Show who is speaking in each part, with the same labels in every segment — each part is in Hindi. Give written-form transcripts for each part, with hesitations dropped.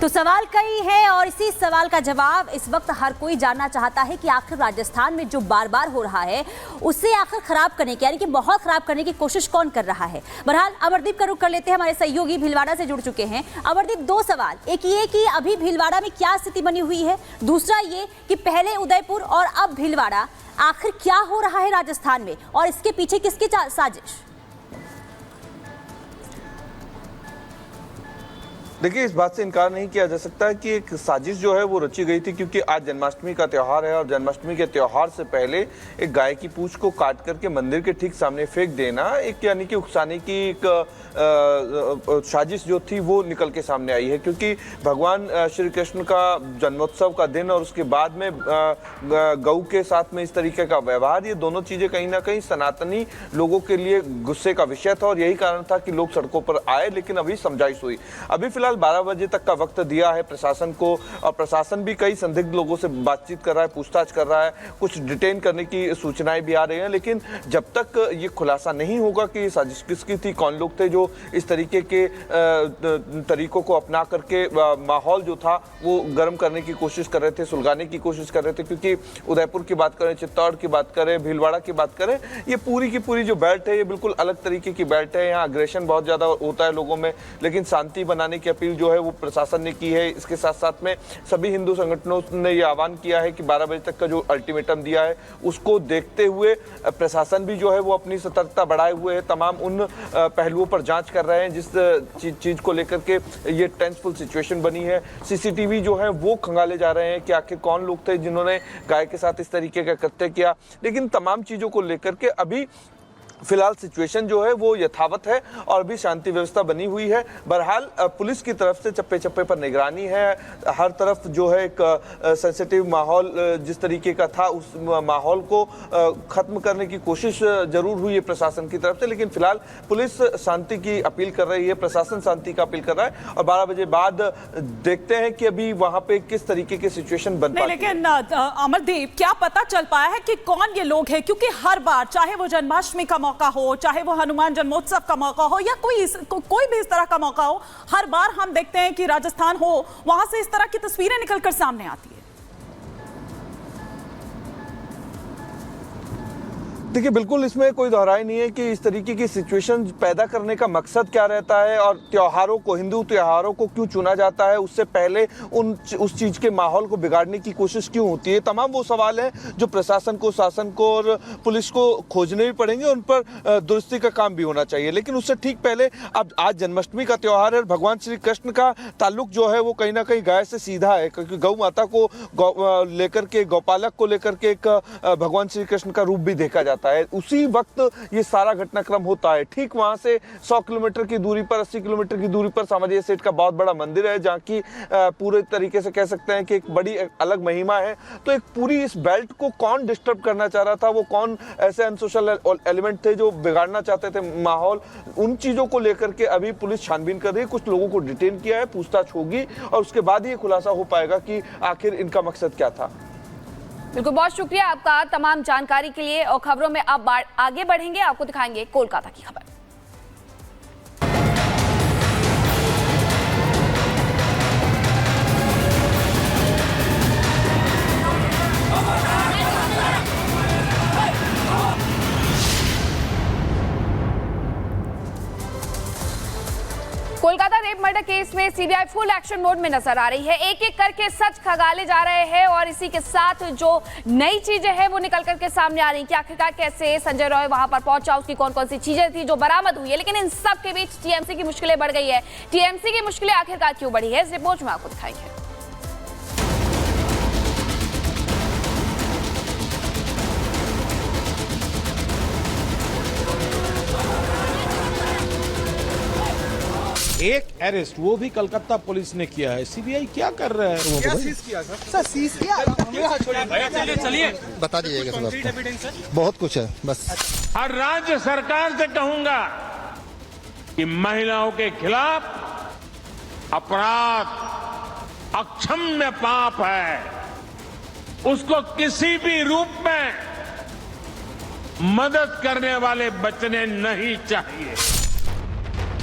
Speaker 1: तो सवाल कई है और इसी सवाल का जवाब इस वक्त हर कोई जानना चाहता है कि आखिर राजस्थान में जो बार बार हो रहा है उसे आखिर खराब करने की, यानी कि माहौल खराब करने की कोशिश कौन कर रहा है। बहरहाल अमरदीप का रुख कर लेते हैं, हमारे सहयोगी भीलवाड़ा से जुड़ चुके हैं। अमरदीप, दो सवाल, एक ये कि अभी भीलवाड़ा में क्या स्थिति बनी हुई है, दूसरा ये कि पहले उदयपुर और अब भीलवाड़ा, आखिर क्या हो रहा है राजस्थान में और इसके पीछे किसकी साजिश?
Speaker 2: देखिए, इस बात से इनकार नहीं किया जा सकता कि एक साजिश जो है वो रची गई थी, क्योंकि आज जन्माष्टमी का त्यौहार है और जन्माष्टमी के त्यौहार से पहले एक गाय की पूंछ को काट करके मंदिर के ठीक सामने फेंक देना, एक यानी कि उकसाने की एक साजिश जो थी वो निकल के सामने आई है। क्योंकि भगवान श्री कृष्ण का जन्मोत्सव का दिन और उसके बाद में गऊ के साथ में इस तरीके का व्यवहार, ये दोनों चीजें कहीं ना कहीं सनातनी लोगों के लिए गुस्से का विषय था और यही कारण था कि लोग सड़कों पर आए। लेकिन अभी समझाइश हुई, अभी फिलहाल 12 बजे तक का वक्त दिया है प्रशासन को और प्रशासन भी कई संदिग्ध लोगों से बातचीत कर रहा है, पूछताछ कर रहा है, कुछ डिटेन करने की सूचनाएं भी आ रही हैं। लेकिन जब तक ये खुलासा नहीं होगा कि ये साजिश किसकी थी, कौन लोग थे जो इस तरीके के तरीकों को अपना करके माहौल जो था वो गर्म करने की कोशिश कर रहे थे, सुलगाने की कोशिश कर रहे थे। क्योंकि उदयपुर की बात करें, चित्तौड़ की बात करें, भीलवाड़ा की बात करें, ये पूरी की पूरी जो बेल्ट है ये बिल्कुल अलग तरीके की बेल्ट है। यहाँ अग्रेशन बहुत ज्यादा होता है लोगों में, लेकिन शांति बनाने की अपील जो है वो प्रशासन ने की है। इसके साथ साथ में सभी हिंदू संगठनों ने ये आह्वान किया है कि 12 बजे तक का जो अल्टीमेटम दिया है उसको देखते हुए प्रशासन भी जो है वो अपनी सतर्कता बढ़ाए हुए है, तमाम उन पहलुओं पर जांच कर रहे हैं जिस चीज को लेकर के ये टेंसफुल सिचुएशन बनी है। सीसीटीवी जो है वो खंगाले जा रहे हैं कि आखिर कौन लोग थे जिन्होंने गाय के साथ इस तरीके का कृत्य किया। लेकिन तमाम चीजों को लेकर के अभी फिलहाल सिचुएशन जो है वो यथावत है और भी शांति व्यवस्था बनी हुई है। बहरहाल पुलिस की तरफ से चप्पे चप्पे पर निगरानी है, हर तरफ जो है एक सेंसिटिव माहौल जिस तरीके का था उस माहौल को खत्म करने की कोशिश जरूर हुई है प्रशासन की तरफ से। लेकिन फिलहाल पुलिस शांति की अपील कर रही है, प्रशासन शांति का अपील कर रहा है और 12 बजे बाद देखते हैं कि अभी वहां पे किस तरीके की सिचुएशन बन पाती है।
Speaker 3: लेकिन अमरदीप, क्या पता चल पाया है कि कौन ये लोग हैं? क्योंकि हर बार चाहे वो जन्माष्टमी का मौका हो, चाहे वो हनुमान जन्मोत्सव का मौका हो या कोई भी इस तरह का मौका हो, हर बार हम देखते हैं कि राजस्थान हो वहां से इस तरह की तस्वीरें निकलकर सामने आती है।
Speaker 2: देखिए, बिल्कुल इसमें कोई दोहराई नहीं है कि इस तरीके की सिचुएशन पैदा करने का मकसद क्या रहता है और त्योहारों को, हिंदू त्योहारों को क्यों चुना जाता है, उससे पहले उस चीज के माहौल को बिगाड़ने की कोशिश क्यों होती है। तमाम वो सवाल हैं जो प्रशासन को, शासन को और पुलिस को खोजने भी पड़ेंगे, उन पर दुरुस्ती का काम भी होना चाहिए। लेकिन उससे ठीक पहले अब आज जन्माष्टमी का त्यौहार है और भगवान श्री कृष्ण का ताल्लुक जो है वो कहीं ना कहीं गाय से सीधा है, क्योंकि गौ माता को लेकर के, गौपालक को लेकर के एक भगवान श्री कृष्ण का रूप भी देखा जाता है। उसी वक्त ये सारा घटनाक्रम होता है। ठीक वहां से 100 किलोमीटर की दूरी पर, 80 किलोमीटर की दूरी पर सामाजिक सेठ का बहुत बड़ा मंदिर है, जहाँ की पूरे तरीके से कह सकते हैं कि एक बड़ी अलग महिमा है। तो एक पूरी इस बेल्ट को कौन डिस्टर्ब करना चाह रहा था, वो कौन ऐसे अनसोशल एलिमेंट थे जो बिगाड़ना चाहते थे माहौल, उन चीजों को लेकर के अभी पुलिस छानबीन कर रही है। कुछ लोगों को डिटेन किया है, पूछताछ होगी और उसके बाद ही खुलासा हो पाएगा कि आखिर इनका मकसद क्या था।
Speaker 4: बिल्कुल, बहुत शुक्रिया आपका तमाम जानकारी के लिए। और खबरों में अब आगे बढ़ेंगे, आपको दिखाएंगे कोलकाता की खबर। कोलकाता रेप मर्डर केस में सीबीआई फुल एक्शन मोड में नजर आ रही है। एक एक करके सच खगाले जा रहे हैं और इसी के साथ जो नई चीजें हैं वो निकल करके सामने आ रही हैं कि आखिरकार कैसे संजय रॉय वहां पर पहुंचा, उसकी कौन कौन सी चीजें थी जो बरामद हुई है। लेकिन इन सब के बीच टीएमसी की मुश्किलें बढ़ गई है। टीएमसी की मुश्किलें आखिरकार क्यों बढ़ी है, इस रिपोर्ट में आपको दिखाएंगे।
Speaker 5: एक अरेस्ट वो भी कलकत्ता पुलिस ने किया है। सीबीआई क्या कर रहा है?
Speaker 6: क्या सीज किया सर? सीज किया,
Speaker 7: चलिए
Speaker 6: बता दीजिएगा सर। बहुत कुछ है बस।
Speaker 7: हर राज्य सरकार से कहूंगा कि महिलाओं के खिलाफ अपराध अक्षम्य पाप है, उसको किसी भी रूप में मदद करने वाले बचने नहीं चाहिए।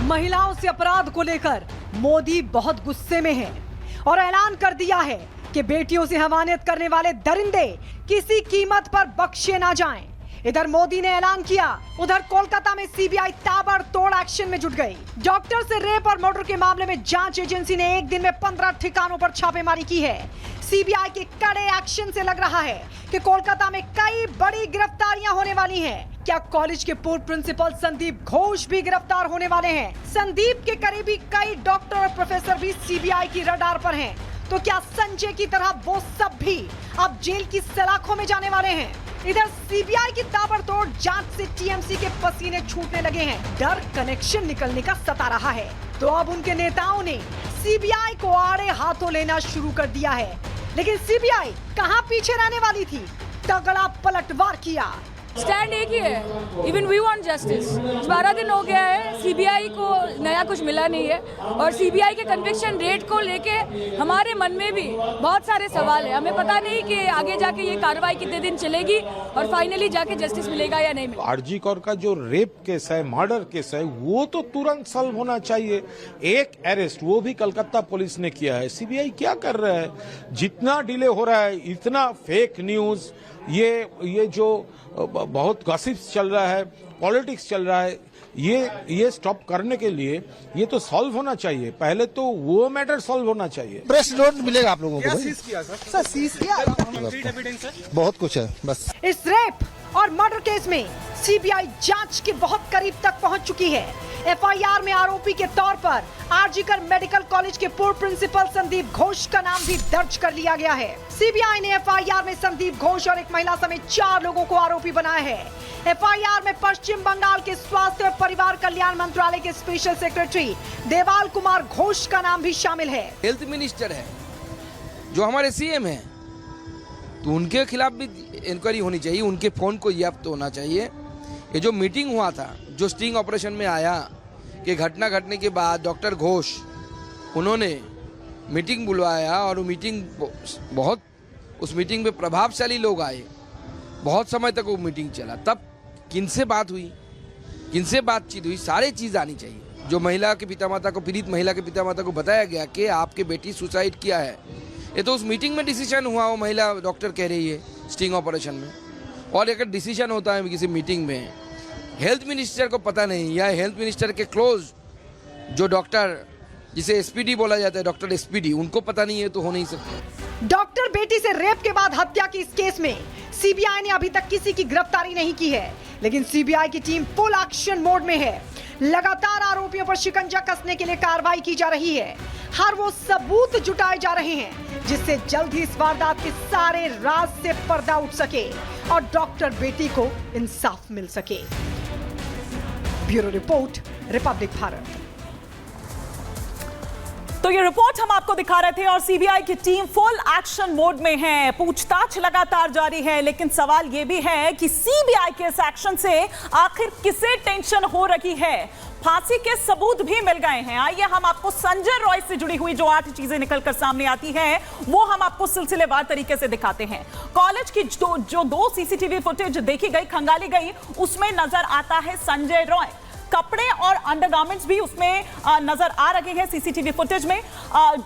Speaker 3: महिलाओं से अपराध को लेकर मोदी बहुत गुस्से में हैं।
Speaker 8: और ऐलान कर दिया है कि बेटियों से हमानियत करने वाले दरिंदे किसी कीमत पर बख्शे ना जाएं। इधर मोदी ने ऐलान किया, उधर कोलकाता में सीबीआई ताबड़तोड़ एक्शन में जुट गई। डॉक्टर से रेप और मर्डर के मामले में जांच एजेंसी ने एक दिन में 15 ठिकानों पर छापेमारी की है। सीबीआई के कड़े एक्शन से लग रहा है कि कोलकाता में कई बड़ी गिरफ्तारियां होने वाली हैं। क्या कॉलेज के पूर्व प्रिंसिपल संदीप घोष भी गिरफ्तार होने वाले हैं? संदीप के करीबी कई डॉक्टर और प्रोफेसर भी सीबीआई की रडार पर हैं। तो क्या संजय की तरह वो सब भी अब जेल की सलाखों में जाने वाले हैं? इधर सीबीआई की ताबड़तोड़ जांच से टीएमसी के पसीने छूटने लगे हैं। डर कनेक्शन निकलने का सता रहा है, तो अब उनके नेताओं ने सीबीआई को आड़े हाथों लेना शुरू कर दिया है। लेकिन सीबीआई कहां पीछे रहने वाली थी? तगड़ा पलटवार किया।
Speaker 9: स्टैंड एक ही है, इवन वी वांट जस्टिस। 12 दिन हो गया है, सीबीआई को नया कुछ मिला नहीं है और सीबीआई के कन्विक्शन रेट को लेके हमारे मन में भी बहुत सारे सवाल है। हमें पता नहीं कि आगे जाके ये कार्रवाई कितने दिन चलेगी और फाइनली जाके जस्टिस मिलेगा या नहीं मिलेगा।
Speaker 5: आरजी कौर का जो रेप केस है, मर्डर केस है, वो तो तुरंत सॉल्व होना चाहिए। एक अरेस्ट वो भी कलकत्ता पुलिस ने किया है। सीबीआई क्या कर रहा है? जितना डिले हो रहा है, इतना फेक न्यूज, ये जो बहुत गॉसिप्स चल रहा है, पॉलिटिक्स चल रहा है, ये स्टॉप करने के लिए ये तो सॉल्व होना चाहिए। पहले तो वो मैटर सॉल्व होना चाहिए।
Speaker 6: प्रेस नोट मिलेगा आप लोगों को।
Speaker 8: सीज किया सर, सीज किया।
Speaker 6: बहुत कुछ है बस।
Speaker 8: इस रेप और मर्डर केस में सीबीआई जांच के बहुत करीब तक पहुंच चुकी है। एफआईआर में आरोपी के तौर पर आरजीकर मेडिकल कॉलेज के पूर्व प्रिंसिपल संदीप घोष का नाम भी दर्ज कर लिया गया है। सीबीआई ने एफआईआर में संदीप घोष और एक महिला समेत 4 लोगों को आरोपी बनाया है। एफआईआर में पश्चिम बंगाल के स्वास्थ्य और परिवार कल्याण मंत्रालय के स्पेशल सेक्रेटरी देवाल कुमार घोष का नाम भी शामिल है।
Speaker 10: हेल्थ मिनिस्टर है जो हमारे सीएम है, तो उनके खिलाफ भी इंक्वायरी होनी चाहिए, उनके फोन को जब्त होना चाहिए। ये जो मीटिंग हुआ था, जो स्टिंग ऑपरेशन में आया कि घटना घटने के बाद डॉक्टर घोष उन्होंने मीटिंग बुलवाया और वो मीटिंग बहुत, उस मीटिंग में प्रभावशाली लोग आए, बहुत समय तक वो मीटिंग चला। तब किनसे बात हुई, किनसे बातचीत हुई, सारी चीज़ आनी चाहिए। जो महिला के पितामाता को, पीड़ित महिला के पितामाता को बताया गया कि आपके बेटी सुसाइड किया है, ये तो उस मीटिंग में डिसीजन हुआ। वो महिला डॉक्टर कह रही है स्टिंग ऑपरेशन में, और अगर डिसीजन होता है किसी मीटिंग में, हेल्थ मिनिस्टर को पता नहीं, या हेल्थ मिनिस्टर के क्लोज जो डॉक्टर, जिसे एसपीडी बोला जाता है, डॉक्टर एसपीडी, उनको पता नहीं है, तो हो नहीं सकता।
Speaker 8: डॉक्टर बेटी से रेप के बाद हत्या की इस केस में सीबीआई ने अभी तक किसी की गिरफ्तारी नहीं की है, लेकिन सीबीआई की टीम फुल एक्शन मोड में है। लगातार आरोपियों पर शिकंजा कसने के लिए कार्रवाई की जा रही है। हर वो सबूत जुटाए जा रहे हैं जिससे जल्द ही इस वारदात के सारे राज से पर्दा उठ सके और डॉक्टर बेटी को इंसाफ मिल सके। Bureau report, Republic Bharat.
Speaker 3: तो ये रिपोर्ट हम आपको दिखा रहे थे और सीबीआई की टीम फुल एक्शन मोड में है। पूछताछ लगातार जारी है, लेकिन सवाल ये भी है कि सीबीआई के इस एक्शन से आखिर किसे टेंशन हो रही है? फांसी के सबूत भी मिल गए हैं। आइए हम आपको संजय रॉय से जुड़ी हुई जो 8 चीजें निकलकर सामने आती हैं वो हम आपको सिलसिलेवार तरीके से दिखाते हैं। कॉलेज की जो 2 सीसीटीवी फुटेज देखी गई, खंगाली गई, उसमें नजर आता है संजय रॉय। कपड़े और अंडरगारमेंट्स भी उसमें नजर आ रहे हैं सीसीटीवी फुटेज में।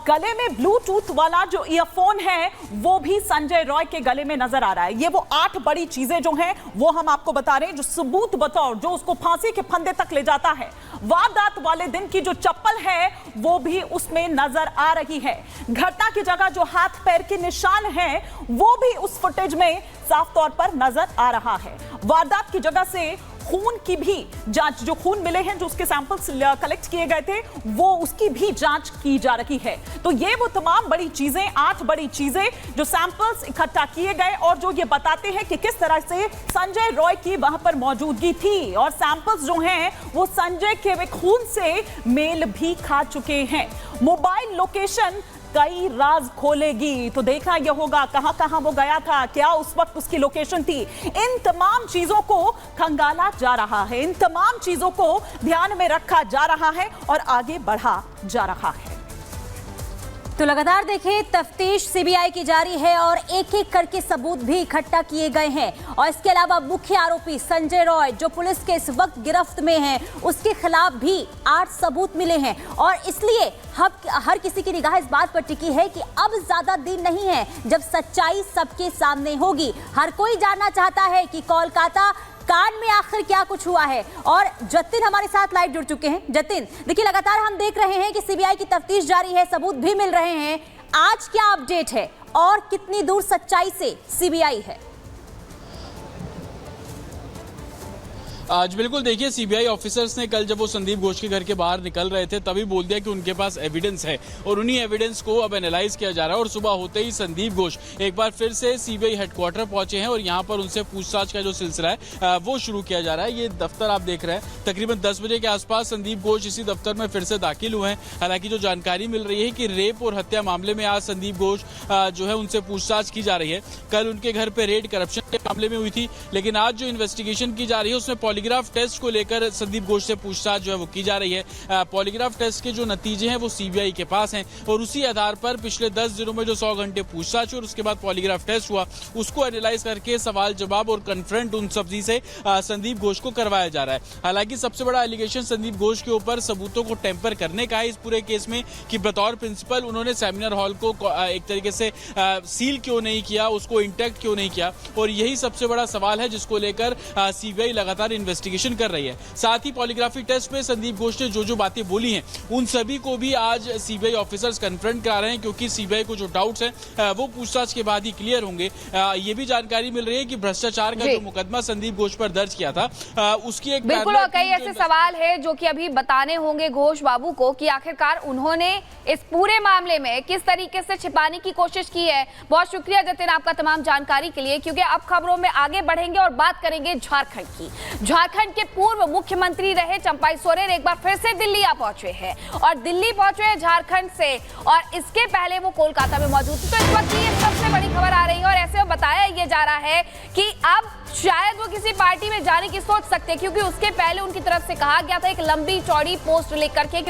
Speaker 3: गले में ब्लूटूथ वाला जो ईयरफोन है वो भी संजय रॉय के गले में नजर आ रहा है। ये वो 8 बड़ी चीजें जो हैं वो हम आपको बता रहे हैं, जो सबूत बतौर जो उसको फांसी के फंदे तक ले जाता है। वारदात वाले दिन की जो चप्पल है वो भी उसमें नजर आ रही है। घटना की जगह जो हाथ पैर के निशान हैं वो भी उस फुटेज में साफ तौर पर नजर आ रहा है। वारदात की जगह से खून की भी जांच, जो खून मिले हैं, जो उसके सैंपल्स कलेक्ट किए गए थे, वो उसकी भी जांच की जा रही है। तो ये वो तमाम बड़ी चीजें, 8 बड़ी चीजें जो सैंपल्स इकट्ठा किए गए और जो ये बताते हैं कि किस तरह से संजय रॉय की वहां पर मौजूदगी थी। और सैंपल्स जो हैं वो संजय के खून से मेल भी खा चुके हैं। मोबाइल लोकेशन कई राज खोलेगी। तो देखना यह होगा कहां कहां वो गया था, क्या उस वक्त उसकी लोकेशन थी। इन तमाम चीजों को खंगाला जा रहा है, इन तमाम चीजों को ध्यान में रखा जा रहा है और आगे बढ़ा जा रहा है।
Speaker 1: तो लगातार देखें, तफ्तीश सीबीआई की जारी है और एक एक करके सबूत भी इकट्ठा किए गए हैं। और इसके अलावा मुख्य आरोपी संजय रॉय, जो पुलिस के इस वक्त गिरफ्त में है, उसके खिलाफ भी 8 सबूत मिले हैं। और इसलिए हर किसी की निगाह इस बात पर टिकी है कि अब ज्यादा दिन नहीं है जब सच्चाई सबके सामने होगी। हर कोई जानना चाहता है कि कोलकाता कांड में आखिर क्या कुछ हुआ है। और जतिन हमारे साथ लाइव जुड़ चुके हैं। जतिन, देखिए, लगातार हम देख रहे हैं कि सीबीआई की तफ्तीश जारी है, सबूत भी मिल रहे हैं। आज क्या अपडेट है और कितनी दूर सच्चाई से सीबीआई है?
Speaker 11: आज बिल्कुल देखिए, सीबीआई ऑफिसर्स ने कल जब वो संदीप घोष के घर के बाहर निकल रहे थे तभी बोल दिया कि उनके पास एविडेंस है और उन्हीं एविडेंस को अब एनालाइज किया जा रहा है। और सुबह होते ही संदीप घोष एक बार फिर से सीबीआई हेडक्वार्टर पहुंचे हैं और यहां पर उनसे पूछताछ का जो सिलसिला है वो शुरू किया जा रहा है। ये दफ्तर आप देख रहे हैं, तकरीबन 10 बजे के आसपास संदीप घोष इसी दफ्तर में फिर से दाखिल हुए हैं। हालांकि जो जानकारी मिल रही है कि रेप और हत्या मामले में आज संदीप घोष जो है उनसे पूछताछ की जा रही है। कल उनके घर पे रेड करप्शन के मामले में हुई थी, लेकिन आज जो इन्वेस्टिगेशन की जा रही है उसमें पॉलीग्राफ टेस्ट को लेकर संदीप घोष से पूछताछ जो है वो की जा रही है। पॉलीग्राफ टेस्ट के जो नतीजे हैं वो सीबीआई के पास हैं और उसी आधार पर पिछले 10 दिनों में जो 100 घंटे पूछताछ हुई और उसके बाद पॉलीग्राफ टेस्ट हुआ, उसको एनालाइज करके सवाल जवाब और कन्फ्रंट उन सब्जी से संदीप घोष को करवाया जा रहा है। हालांकि सबसे बड़ा एलिगेशन संदीप घोष के ऊपर सबूतों को टेम्पर करने का है इस पूरे केस में, कि बतौर प्रिंसिपल उन्होंने सेमिनार हॉल को एक तरीके से सील क्यों नहीं किया, उसको इंटैक्ट क्यों नहीं किया। और यही सबसे बड़ा सवाल है जिसको लेकर सीबीआई लगातार इन्वेस्टिगेशन कर रही है। साथ ही पॉलीग्राफी टेस्ट में संदीप घोष ने जो बातें बोली हैं उन सभी को भी आज सीबीआई ऑफिसर्स कन्फ्रंट करा रहे हैं, क्योंकि सीबीआई को जो डाउट्स हैं वो पूछताछ के बाद ही क्लियर होंगे। ये भी जानकारी मिल रही है कि भ्रष्टाचार का जो मुकदमा संदीप घोष पर दर्ज किया था उसकी एक
Speaker 4: बिल्कुल, और कई ऐसे सवाल है जो कि अभी बताने होंगे घोष बाबू को कि आखिरकार उन्होंने इस पूरे मामले में किस तरीके से छिपाने की कोशिश की है। बहुत शुक्रिया जतिन आपका तमाम जानकारी के लिए, क्योंकि अब खबरों में आगे बढ़ेंगे और बात करेंगे झारखंड की। झारखंड के पूर्व मुख्यमंत्री रहे चंपाई सोरेन एक बार फिर से दिल्ली आ पहुंचे हैं और दिल्ली पहुंचे हैं झारखंड से, और इसके पहले वो कोलकाता में मौजूद थे। तो इस वक्त ये सबसे बड़ी खबर आ रही है और ऐसे में बताया ये जा रहा है कि अब शायद वो किसी पार्टी में जाने की सोच सकते हैं, क्योंकि उसके पहले उनकी तरफ से कहा गया था एक लंबी चौड़ी पोस्ट लेकर के